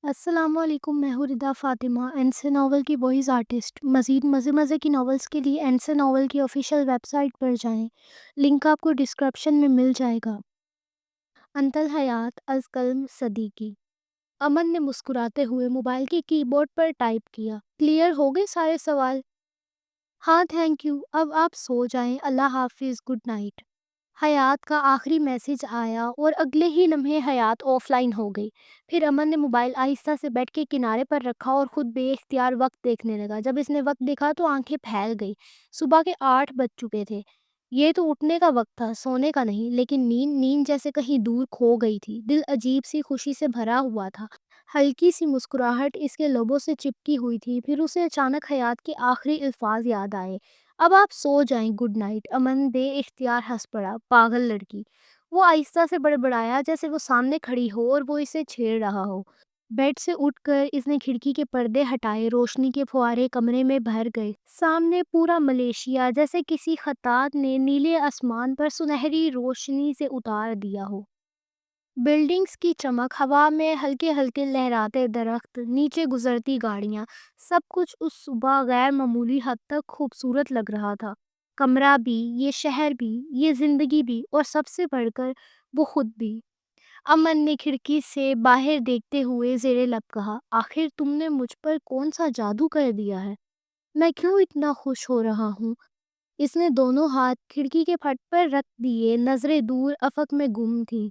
السلام علیکم، میں ہوں ردا فاطمہ، این سے ناول کی وائس آرٹسٹ۔ مزید مزے مزے کی ناولز کے لیے این سے ناول کی آفیشیل ویب سائٹ پر جائیں، لنک آپ کو ڈسکرپشن میں مل جائے گا۔ انت الحیات از قلم صدیقی۔ امن نے مسکراتے ہوئے موبائل کے کی بورڈ پر ٹائپ کیا۔ کلیئر ہو گئے سارے سوال؟ ہاں تھینک یو، اب آپ سو جائیں، اللہ حافظ، گڈ نائٹ۔ حیات کا آخری میسج آیا اور اگلے ہی لمحے حیات آف لائن ہو گئی۔ پھر امن نے موبائل آہستہ سے بیڈ کے کنارے پر رکھا اور خود بے اختیار وقت دیکھنے لگا۔ جب اس نے وقت دیکھا تو آنکھیں پھیل گئی۔ صبح کے 8 بج چکے تھے۔ یہ تو اٹھنے کا وقت تھا، سونے کا نہیں۔ لیکن نیند جیسے کہیں دور کھو گئی تھی۔ دل عجیب سی خوشی سے بھرا ہوا تھا۔ ہلکی سی مسکراہٹ اس کے لبوں سے چپکی ہوئی تھی۔ پھر اسے اچانک حیات کے آخری الفاظ یاد آئے، اب آپ سو جائیں، گڈ نائٹ۔ امن بے اختیار ہنس پڑا، پاگل لڑکی۔ وہ آہستہ سے بڑبڑایا جیسے وہ سامنے کھڑی ہو اور وہ اسے چھیڑ رہا ہو۔ بیڈ سے اٹھ کر اس نے کھڑکی کے پردے ہٹائے، روشنی کے فوارے کمرے میں بھر گئے۔ سامنے پورا ملیشیا جیسے کسی خطاط نے نیلے آسمان پر سنہری روشنی سے اتار دیا ہو۔ بلڈنگز کی چمک، ہوا میں ہلکے ہلکے لہراتے درخت، نیچے گزرتی گاڑیاں، سب کچھ اس صبح غیر معمولی حد تک خوبصورت لگ رہا تھا۔ کمرہ بھی، یہ شہر بھی، یہ زندگی بھی، اور سب سے بڑھ کر وہ خود بھی۔ امن نے کھڑکی سے باہر دیکھتے ہوئے زیر لب کہا، آخر تم نے مجھ پر کون سا جادو کر دیا ہے؟ میں کیوں اتنا خوش ہو رہا ہوں؟ اس نے دونوں ہاتھ کھڑکی کے پھٹ پر رکھ دیے، نظریں دور افق میں گم تھیں۔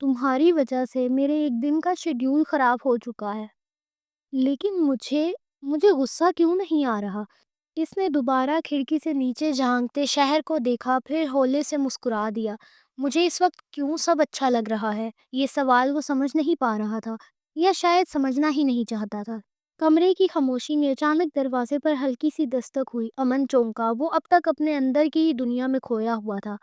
تمہاری وجہ سے میرے ایک دن کا شیڈیول خراب ہو چکا ہے، لیکن مجھے غصہ کیوں نہیں آ رہا؟ اس نے دوبارہ کھڑکی سے نیچے جھانکتے شہر کو دیکھا، پھر ہولے سے مسکرا دیا۔ مجھے اس وقت کیوں سب اچھا لگ رہا ہے؟ یہ سوال وہ سمجھ نہیں پا رہا تھا، یا شاید سمجھنا ہی نہیں چاہتا تھا۔ کمرے کی خاموشی میں اچانک دروازے پر ہلکی سی دستک ہوئی۔ امن چونکا، وہ اب تک اپنے اندر کی ہی دنیا میں کھویا ہوا تھا۔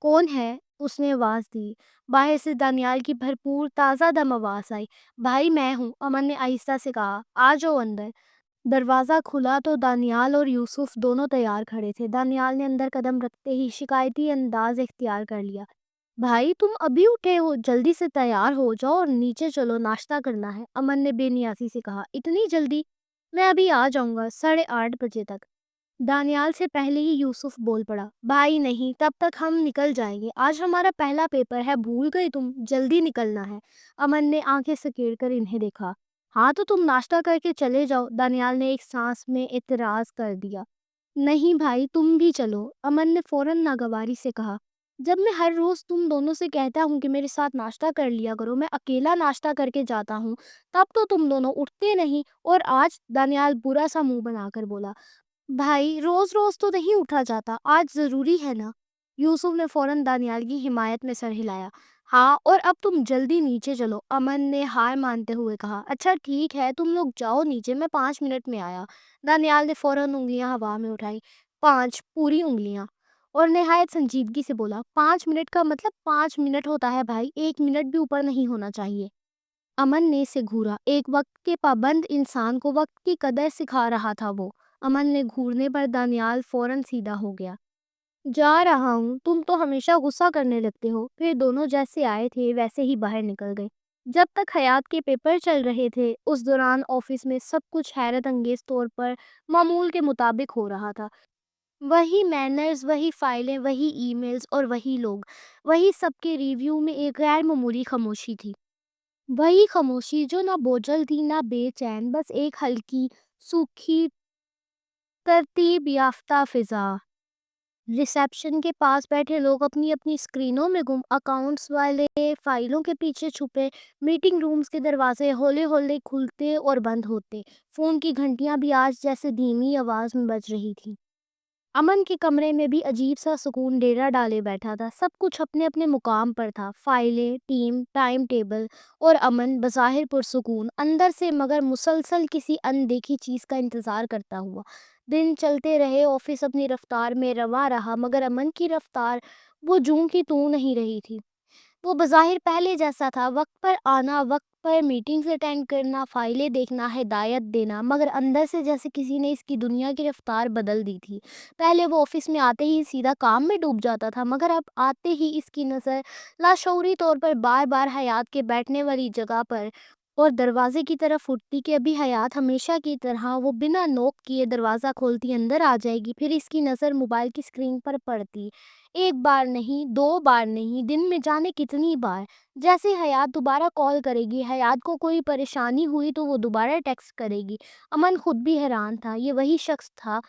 کون ہے؟ اس نے آواز دی۔ باہر سے دانیال کی بھرپور تازہ دم آواز آئی۔ بھائی میں ہوں، امن نے آہستہ سے کہا، آ جاؤ اندر۔ دروازہ کھلا تو دانیال اور یوسف دونوں تیار کھڑے تھے۔ دانیال نے اندر قدم رکھتے ہی شکایتی انداز اختیار کر لیا۔ بھائی تم ابھی اٹھے ہو؟ جلدی سے تیار ہو جاؤ اور نیچے چلو، ناشتہ کرنا ہے۔ امن نے بے نیازی سے کہا، اتنی جلدی؟ میں ابھی آ جاؤں گا، 8:30 بجے تک۔ دانیال سے پہلے ہی یوسف بول پڑا، بھائی نہیں، تب تک ہم نکل جائیں گے، آج ہمارا پہلا پیپر ہے، بھول گئے تم؟ جلدی نکلنا ہے۔ امن نے آنکھیں سکیڑ کر انہیں دیکھا۔ ہاں تو تم ناشتہ کر کے چلے جاؤ، دانیال نے ایک سانس میں اعتراض کر دیا۔ نہیں بھائی تم بھی چلو، امن نے فوراً ناگواری سے کہا۔ جب میں ہر روز تم دونوں سے کہتا ہوں کہ میرے ساتھ ناشتہ کر لیا کرو، میں اکیلا ناشتہ کر کے جاتا ہوں، تب تو تم دونوں اٹھتے نہیں، اور آج؟ دانیال برا سا منہ بنا کر بولا۔ بھائی روز روز تو نہیں اٹھا جاتا، آج ضروری ہے نا؟ یوسف نے فوراً دانیال کی حمایت میں سر ہلایا۔ ہاں اور اب تم جلدی نیچے چلو، امن نے ہار مانتے ہوئے کہا۔ اچھا ٹھیک ہے، تم لوگ جاؤ نیچے، میں 5 منٹ میں آیا۔ دانیال نے فوراً انگلیاں ہوا میں اٹھائی۔ 5 پوری انگلیاں، اور نہایت سنجیدگی سے بولا، 5 منٹ کا مطلب 5 منٹ ہوتا ہے بھائی، 1 منٹ بھی اوپر نہیں ہونا چاہیے۔ امن نے اسے گھورا، ایک وقت کے پابند انسان کو وقت کی قدر سکھا رہا تھا وہ۔ امن نے گھورنے پر دانیال فوراً سیدھا ہو گیا۔ جا رہا ہوں، تم تو ہمیشہ غصہ کرنے لگتے ہو۔ پھر دونوں جیسے آئے تھے ویسے ہی باہر نکل گئے۔ جب تک حیات کے پیپر چل رہے تھے، اس دوران آفس میں سب کچھ حیرت انگیز طور پر معمول کے مطابق ہو رہا تھا۔ وہی مینرز، وہی فائلیں، وہی ای میلز اور وہی لوگ، وہی سب کے ریویو میں ایک غیر معمولی خاموشی تھی۔ وہی خاموشی جو نہ بوجھل تھی نہ بے چین، بس ایک ہلکی، سوکھی، ترتیب یافتہ فضا۔ ریسیپشن کے پاس بیٹھے لوگ اپنی اپنی اسکرینوں میں گم، اکاؤنٹس والے فائلوں کے پیچھے چھپے، میٹنگ رومز کے دروازے ہولے ہولے کھلتے اور بند ہوتے، فون کی گھنٹیاں بھی آج جیسے دھیمی آواز میں بج رہی تھی۔ امن کے کمرے میں بھی عجیب سا سکون ڈیرا ڈالے بیٹھا تھا، سب کچھ اپنے اپنے مقام پر تھا، فائلیں، ٹیم، ٹائم ٹیبل، اور امن بظاہر پرسکون، اندر سے مگر مسلسل کسی اندیکھی چیز کا انتظار کرتا ہوا۔ دن چلتے رہے، آفس اپنی رفتار میں رواں رہا، مگر امن کی رفتار وہ جوں کی توں نہیں رہی تھی۔ وہ بظاہر پہلے جیسا تھا، وقت پر آنا، وقت پر میٹنگز اٹینڈ کرنا، فائلیں دیکھنا، ہدایت دینا، مگر اندر سے جیسے کسی نے اس کی دنیا کی رفتار بدل دی تھی۔ پہلے وہ آفس میں آتے ہی سیدھا کام میں ڈوب جاتا تھا، مگر اب آتے ہی اس کی نظر لاشعوری طور پر بار بار حیات کے بیٹھنے والی جگہ پر اور دروازے کی طرف اٹھتی کہ ابھی حیات ہمیشہ کی طرح وہ بنا نوک کیے دروازہ کھولتی اندر آ جائے گی۔ پھر اس کی نظر موبائل کی اسکرین پر پڑتی، ایک بار نہیں، دو بار نہیں، دن میں جانے کتنی بار۔ جیسے حیات دوبارہ کال کرے گی، حیات کو کوئی پریشانی ہوئی تو وہ دوبارہ ٹیکسٹ کرے گی۔ امن خود بھی حیران تھا، یہ وہی شخص تھا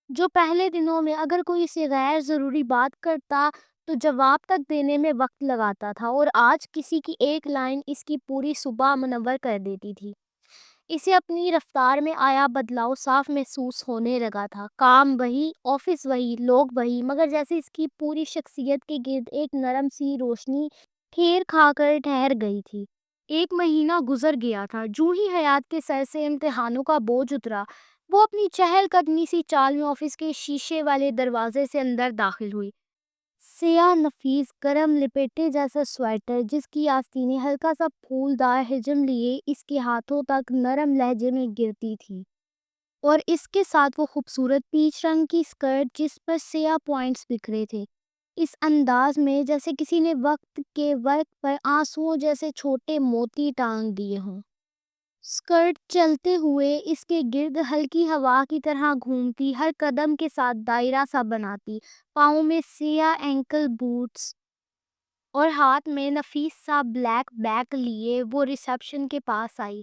جو پہلے دنوں میں اگر کوئی اسے غیر ضروری بات کرتا تو جواب تک دینے میں وقت لگاتا تھا، اور آج کسی کی ایک لائن اس کی پوری صبح منور کر دیتی تھی۔ اسے اپنی رفتار میں آیا بدلاؤ صاف محسوس ہونے لگا تھا۔ کام وہی، آفس وہی، لوگ وہی، مگر جیسے اس کی پوری شخصیت کے گرد ایک نرم سی روشنی ٹھیر کھا کر ٹھہر گئی تھی۔ ایک مہینہ گزر گیا تھا۔ جو ہی حیات کے سر سے امتحانوں کا بوجھ اترا، وہ اپنی چہل قدمی سی چال میں آفس کے شیشے والے دروازے سے اندر داخل ہوئی۔ سیاہ نفیس گرم لپیٹے جیسا سویٹر جس کی آستینیں ہلکا سا پھولدار حجم لیے اس کے ہاتھوں تک نرم لہجے میں گرتی تھی، اور اس کے ساتھ وہ خوبصورت پیچ رنگ کی سکرٹ جس پر سیاہ پوائنٹس بکھرے تھے، اس انداز میں جیسے کسی نے وقت کے ورق پر آنسوؤں جیسے چھوٹے موتی ٹانگ دیے ہوں۔ سکرٹ چلتے ہوئے اس کے گرد ہلکی ہوا کی طرح گھومتی، ہر قدم کے ساتھ دائرہ سا بناتی۔ پاؤں میں سیاہ اینکل بوٹس اور ہاتھ میں نفیس سا بلیک بیگ لیے وہ ریسیپشن کے پاس آئی۔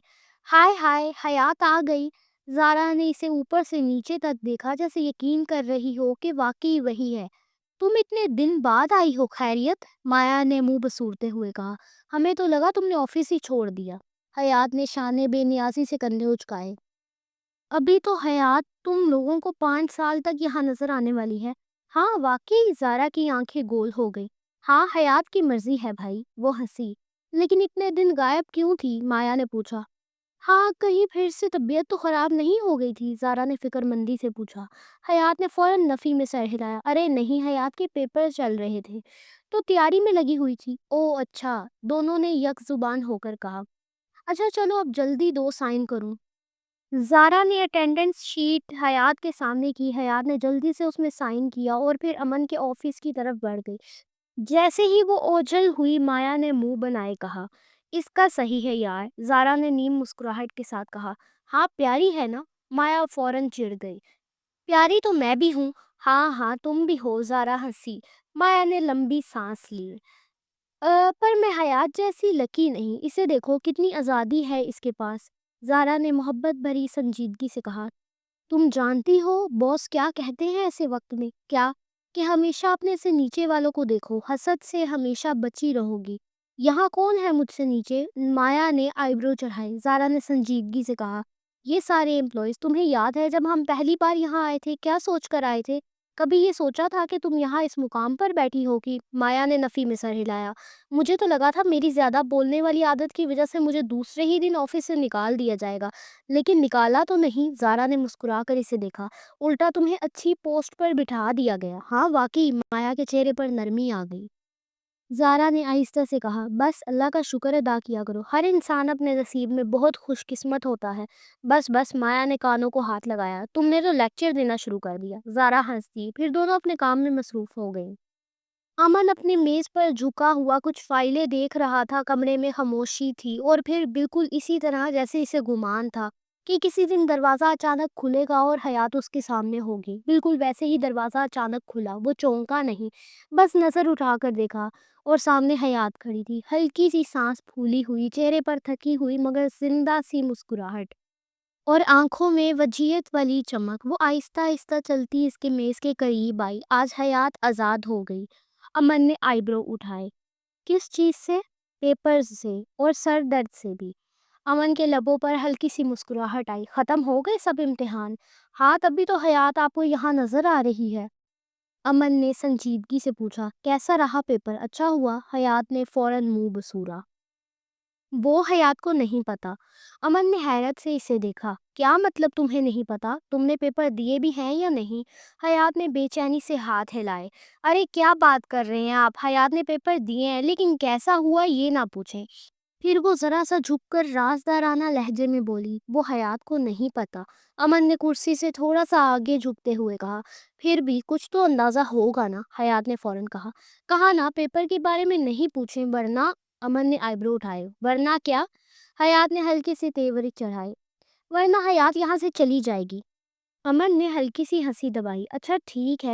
ہائے ہائے، حیات آ گئی۔ زارا نے اسے اوپر سے نیچے تک دیکھا، جیسے یقین کر رہی ہو کہ واقعی وہی ہے۔ تم اتنے دن بعد آئی ہو، خیریت؟ مایا نے منہ بسورتے ہوئے کہا۔ ہمیں تو لگا تم نے آفس ہی چھوڑ دیا۔ حیات نے شانے بے نیازی سے کندھے اچکائے۔ ابھی تو حیات تم لوگوں کو 5 سال تک یہاں نظر آنے والی ہے۔ ہاں واقعی، زارا کی آنکھیں گول ہو گئی۔ ہاں حیات کی مرضی ہے بھائی، وہ ہنسی۔ لیکن اتنے دن غائب کیوں تھی؟ مایا نے پوچھا۔ ہاں کہیں پھر سے طبیعت تو خراب نہیں ہو گئی تھی؟ زارا نے فکر مندی سے پوچھا۔ حیات نے فوراً نفی میں سر ہلایا۔ ارے نہیں، حیات کے پیپر چل رہے تھے تو تیاری میں لگی ہوئی تھی۔ او اچھا، دونوں نے یک زبان ہو کر کہا۔ اچھا چلو اب جلدی دو، سائن کروں۔ زارا نے اٹینڈنس شیٹ حیات کے سامنے کی۔ حیات نے جلدی سے اس میں سائن کیا اور پھر امن کے آفس کی طرف بڑھ گئی۔ جیسے ہی وہ اوجھل ہوئی، مایا نے منہ بنائے کہا، اس کا صحیح ہے یار۔ زارا نے نیم مسکراہٹ کے ساتھ کہا۔ ہاں پیاری ہے نا؟ مایا فوراً چڑ گئی۔ پیاری تو میں بھی ہوں۔ ہاں ہاں تم بھی ہو، زارا ہنسی۔ مایا نے لمبی سانس لی۔ پر میں حیات جیسی لکی نہیں، اسے دیکھو کتنی آزادی ہے اس کے پاس۔ زارا نے محبت بھری سنجیدگی سے کہا۔ تم جانتی ہو باس کیا کہتے ہیں ایسے وقت میں؟ کیا؟ کہ ہمیشہ اپنے سے نیچے والوں کو دیکھو، حسد سے ہمیشہ بچی رہو گی۔ یہاں کون ہے مجھ سے نیچے؟ مایا نے آئی برو چڑھائی۔ زارا نے سنجیدگی سے کہا، یہ سارے امپلائیز۔ تمہیں یاد ہے جب ہم پہلی بار یہاں آئے تھے کیا سوچ کر آئے تھے؟ کبھی یہ سوچا تھا کہ تم یہاں اس مقام پر بیٹھی ہوگی؟ مایا نے نفی میں سر ہلایا۔ مجھے تو لگا تھا میری زیادہ بولنے والی عادت کی وجہ سے مجھے دوسرے ہی دن آفس سے نکال دیا جائے گا، لیکن نکالا تو نہیں۔ زارا نے مسکرا کر اسے دیکھا۔ الٹا تمہیں اچھی پوسٹ پر بٹھا دیا گیا۔ ہاں واقعی، مایا کے چہرے پر نرمی آ گئی۔ زارا نے آہستہ سے کہا، بس اللہ کا شکر ادا کیا کرو، ہر انسان اپنے نصیب میں بہت خوش قسمت ہوتا ہے۔ بس بس، مایا نے کانوں کو ہاتھ لگایا، تم نے تو لیکچر دینا شروع کر دیا۔ زارا ہنسی، پھر دونوں اپنے کام میں مصروف ہو گئے۔ امن اپنی میز پر جھکا ہوا کچھ فائلیں دیکھ رہا تھا۔ کمرے میں خاموشی تھی، اور پھر بالکل اسی طرح جیسے اسے گمان تھا کہ کسی دن دروازہ اچانک کھلے گا اور حیات اس کے سامنے ہوگی۔ بالکل ویسے ہی دروازہ اچانک کھلا۔ وہ چونکا نہیں، بس نظر اٹھا کر دیکھا، اور سامنے حیات کھڑی تھی، ہلکی سی سانس پھولی ہوئی، چہرے پر تھکی ہوئی مگر زندہ سی مسکراہٹ، اور آنکھوں میں وجیہت والی چمک۔ وہ آہستہ آہستہ چلتی اس کے میز کے قریب آئی۔ آج حیات آزاد ہو گئی۔ امن نے آئی برو اٹھائے۔ کس چیز سے؟ پیپرز سے، اور سر درد سے بھی۔ امن کے لبوں پر ہلکی سی مسکراہٹ آئی۔ ختم ہو گئے سب امتحان؟ ہاں تبھی تو حیات آپ کو یہاں نظر آ رہی ہے۔ امن نے سنجیدگی سے پوچھا۔ کیسا رہا پیپر؟ اچھا ہوا؟ حیات نے فوراً منہ بسورا۔ وہ حیات کو نہیں پتا۔ امن نے حیرت سے اسے دیکھا۔ کیا مطلب تمہیں نہیں پتا؟ تم نے پیپر دیے بھی ہیں یا نہیں؟ حیات نے بے چینی سے ہاتھ ہلائے۔ ارے کیا بات کر رہے ہیں آپ؟ حیات نے پیپر دیے ہیں، لیکن کیسا ہوا یہ نہ پوچھیں۔ پھر وہ ذرا سا جھک کر رازدارانہ لہجے میں بولی، وہ حیات کو نہیں پتا۔ امن نے کرسی سے تھوڑا سا آگے جھکتے ہوئے کہا۔ پھر بھی کچھ تو اندازہ ہوگا نا؟ حیات نے فوراً کہا۔ کہا نا پیپر کے بارے میں نہیں پوچھیں ورنہ۔ امن نے آئی برو اٹھائے۔ ورنہ کیا؟ حیات نے ہلکی سی تیوری چڑھائی، ورنہ حیات یہاں سے چلی جائے گی۔ امن نے ہلکی سی ہنسی دبائی، اچھا ٹھیک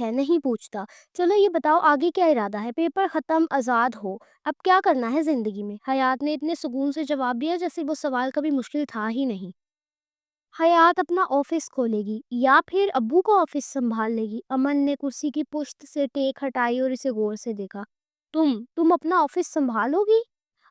ہے، نہیں پوچھتا۔ چلو یہ بتاؤ آگے کیا ارادہ ہے؟ پیپر ختم، آزاد ہو، اب کیا کرنا ہے زندگی میں؟ حیات نے اتنے سکون سے جواب دیا جیسے وہ سوال کبھی مشکل تھا ہی نہیں۔ حیات اپنا آفس کھولے گی یا پھر ابو کو آفس سنبھال لے گی؟ امن نے کرسی کی پشت سے ٹیک ہٹائی اور اسے غور سے دیکھا۔ تم اپنا آفس سنبھالو گی؟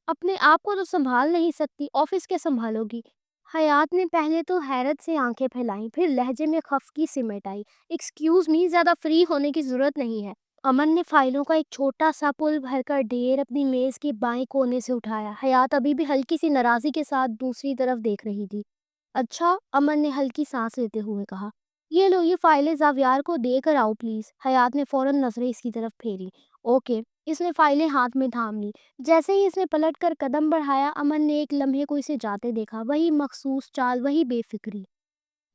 اپنے آپ کو تو سنبھال نہیں سکتی، آفس کے سنبھالو گی؟ حیات نے پہلے تو حیرت سے آنکھیں پھیلائیں، پھر لہجے میں خفگی سمیٹ آئی، ایکسکیوز می، زیادہ فری ہونے کی ضرورت نہیں ہے۔ امن نے فائلوں کا ایک چھوٹا سا پل بھر کر ڈھیر اپنی میز کے بائیں کونے سے اٹھایا۔ حیات ابھی بھی ہلکی سی ناراضی کے ساتھ دوسری طرف دیکھ رہی تھی۔ اچھا، امن نے ہلکی سانس لیتے ہوئے کہا، یہ لو، یہ فائلیں زاویار کو دے کر آؤ پلیز۔ حیات نے فوراً نظریں اس کی طرف پھیری۔ اوکے۔ اس نے فائلیں ہاتھ میں تھام لی۔ جیسے ہی اس نے پلٹ کر قدم بڑھایا، امن نے ایک لمحے کو اسے جاتے دیکھا، وہی مخصوص چال، وہی بے فکری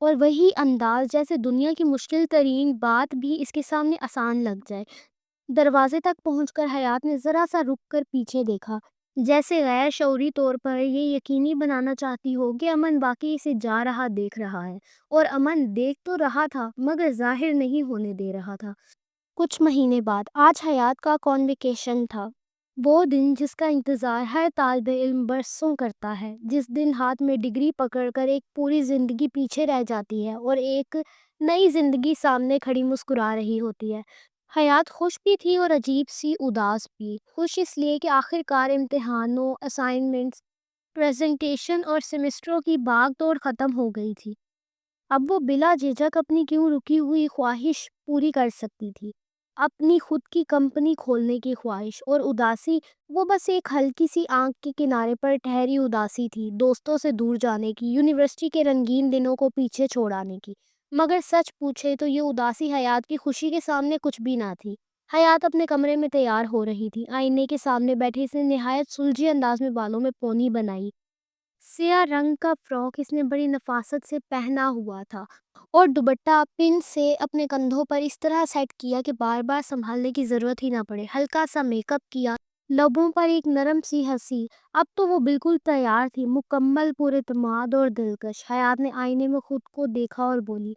اور وہی انداز، جیسے دنیا کی مشکل ترین بات بھی اس کے سامنے آسان لگ جائے۔ دروازے تک پہنچ کر حیات نے ذرا سا رک کر پیچھے دیکھا، جیسے غیر شعوری طور پر یہ یقینی بنانا چاہتی ہو کہ امن واقعی اسے جا رہا دیکھ رہا ہے، اور امن دیکھ تو رہا تھا مگر ظاہر نہیں ہونے دے رہا تھا۔ کچھ مہینے بعد آج حیات کا کانویکیشن تھا، وہ دن جس کا انتظار ہر طالب علم برسوں کرتا ہے، جس دن ہاتھ میں ڈگری پکڑ کر ایک پوری زندگی پیچھے رہ جاتی ہے اور ایک نئی زندگی سامنے کھڑی مسکرا رہی ہوتی ہے۔ حیات خوش بھی تھی اور عجیب سی اداس بھی۔ خوش اس لیے کہ آخر کار امتحانوں، اسائنمنٹس، پریزنٹیشن اور سیمسٹروں کی بھاگ دوڑ ختم ہو گئی تھی۔ اب وہ بلا جھجک اپنی کیوں رکی ہوئی خواہش پوری کر سکتی تھی، اپنی خود کی کمپنی کھولنے کی خواہش۔ اور اداسی، وہ بس ایک ہلکی سی آنکھ کے کنارے پر ٹھہری اداسی تھی، دوستوں سے دور جانے کی، یونیورسٹی کے رنگین دنوں کو پیچھے چھوڑانے کی۔ مگر سچ پوچھے تو یہ اداسی حیات کی خوشی کے سامنے کچھ بھی نہ تھی۔ حیات اپنے کمرے میں تیار ہو رہی تھی، آئینے کے سامنے بیٹھی اس نے نہایت سلجھی انداز میں بالوں میں پونی بنائی۔ سیاہ رنگ کا فراک اس نے بڑی نفاست سے پہنا ہوا تھا اور دوپٹہ پن سے اپنے کندھوں پر اس طرح سیٹ کیا کہ بار بار سنبھالنے کی ضرورت ہی نہ پڑے۔ ہلکا سا میک اپ کیا، لبوں پر ایک نرم سی ہنسی، اب تو وہ بالکل تیار تھی، مکمل پر اعتماد اور دلکش۔ حیات نے آئینے میں خود کو دیکھا اور بولی،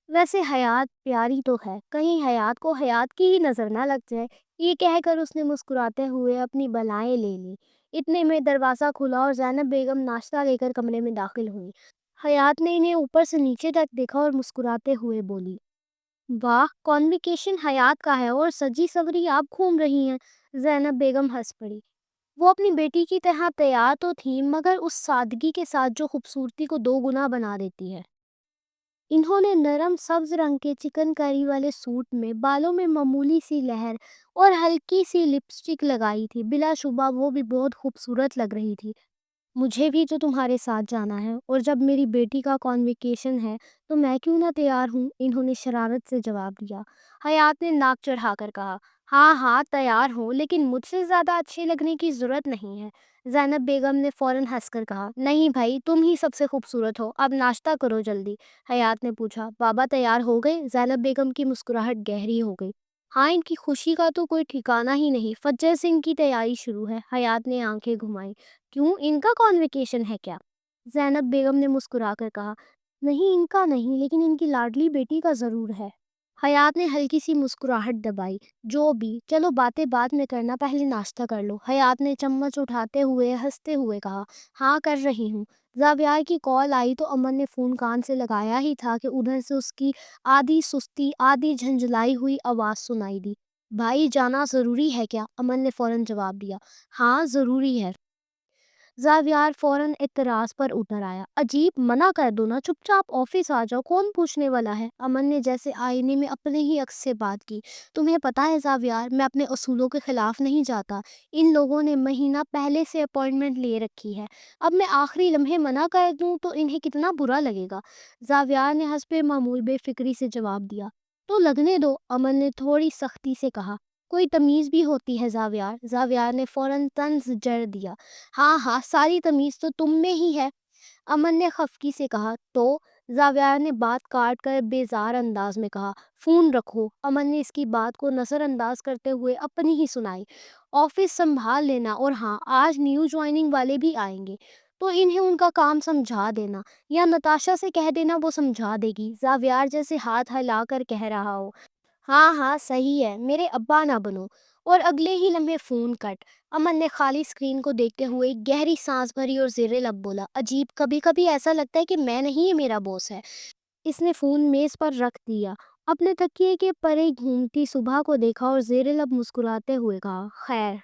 ویسے حیات پیاری تو ہے، کہیں حیات کو حیات کی ہی نظر نہ لگ جائے۔ یہ کہہ کر اس نے مسکراتے ہوئے اپنی بلائیں لے لی۔ اتنے میں دروازہ کھلا اور زینب بیگم ناشتہ لے کر کمرے میں داخل ہوئی۔ حیات نے انہیں اوپر سے نیچے تک دیکھا اور مسکراتے ہوئے بولی، واہ، کانویکیشن حیات کا ہے اور سجی سوری آپ گھوم رہی ہیں۔ زینب بیگم ہنس پڑی۔ وہ اپنی بیٹی کی طرح تیار تو تھی مگر اس سادگی کے ساتھ جو خوبصورتی کو دو گنا بنا دیتی ہے۔ انہوں نے نرم سبز رنگ کے چکن کاری والے سوٹ میں بالوں میں معمولی سی لہر اور ہلکی سی لپسٹک لگائی تھی، بلا شبہ وہ بھی بہت خوبصورت لگ رہی تھی۔ مجھے بھی تو تمہارے ساتھ جانا ہے، اور جب میری بیٹی کا کانویکیشن ہے تو میں کیوں نہ تیار ہوں، انہوں نے شرارت سے جواب دیا۔ حیات نے ناک چڑھا کر کہا، ہاں ہاں تیار ہوں، لیکن مجھ سے زیادہ اچھے لگنے کی ضرورت نہیں ہے۔ زینب بیگم نے فوراً ہنس کر کہا، نہیں بھائی، تم ہی سب سے خوبصورت ہو، اب ناشتہ کرو جلدی۔ حیات نے پوچھا، بابا تیار ہو گئے؟ زینب بیگم کی مسکراہٹ گہری ہو گئی۔ ہاں، ان کی خوشی کا تو کوئی ٹھکانہ ہی نہیں، فجر سے ان کی تیاری شروع ہے۔ حیات نے آنکھیں گھمائیں، کیوں، ان کا کانویکیشن ہے کیا؟ زینب بیگم نے مسکرا کر کہا، نہیں ان کا نہیں، لیکن ان کی لاڈلی بیٹی کا ضرور ہے۔ حیات نے ہلکی سی مسکراہٹ دبائی، جو بھی، چلو باتیں بعد میں کرنا، پہلے ناشتہ کر لو۔ حیات نے چمچ اٹھاتے ہوئے ہنستے ہوئے کہا، ہاں کر رہی ہوں۔ زاویار کی کال آئی تو امن نے فون کان سے لگایا ہی تھا کہ ادھر سے اس کی آدھی سستی آدھی جھنجھلائی ہوئی آواز سنائی دی۔ بھائی جانا ضروری ہے کیا؟ امن نے فوراً جواب دیا، ہاں ضروری ہے۔ زاویار فوراً اعتراض پر اتر آیا، عجیب، منع کر دو نا، چپ چاپ آفس آ جاؤ، کون پوچھنے والا ہے؟ امن نے جیسے آئینے میں اپنے ہی عکس سے بات کی، تمہیں پتہ ہے زاویار، میں اپنے اصولوں کے خلاف نہیں جاتا، ان لوگوں نے مہینہ پہلے سے اپائنٹمنٹ لے رکھی ہے، اب میں آخری لمحے منع کر دوں تو انہیں کتنا برا لگے گا۔ زاویار نے حسب معمول بے فکری سے جواب دیا، تو لگنے دو۔ امن نے تھوڑی سختی سے کہا، کوئی تمیز بھی ہوتی ہے زاویار؟ زاویار نے فوراً طنز جڑ دیا، ہاں ہاں، ساری تمیز تو تم میں ہی ہے۔ امن نے خفگی سے کہا، تو؟ زاویار نے بات کاٹ کر بیزار انداز میں کہا، فون رکھو۔ امن نے اس کی بات کو نظر انداز کرتے ہوئے اپنی ہی سنائی، آفس سنبھال لینا، اور ہاں، آج نیو جوائننگ والے بھی آئیں گے، تو انہیں ان کا کام سمجھا دینا، یا نتاشا سے کہہ دینا، وہ سمجھا دے گی۔ زاویار جیسے ہاتھ ہلا کر کہہ رہا ہو، ہاں ہاں صحیح ہے، میرے ابا نہ بنو۔ اور اگلے ہی لمحے فون کٹ۔ امن نے خالی اسکرین کو دیکھتے ہوئے گہری سانس بھری اور زیر لب بولا، عجیب، کبھی کبھی ایسا لگتا ہے کہ میں نہیں، یہ میرا باس ہے۔ اس نے فون میز پر رکھ دیا، اپنے تکیے کے پرے گھومتی صبح کو دیکھا اور زیر لب مسکراتے ہوئے کہا، خیر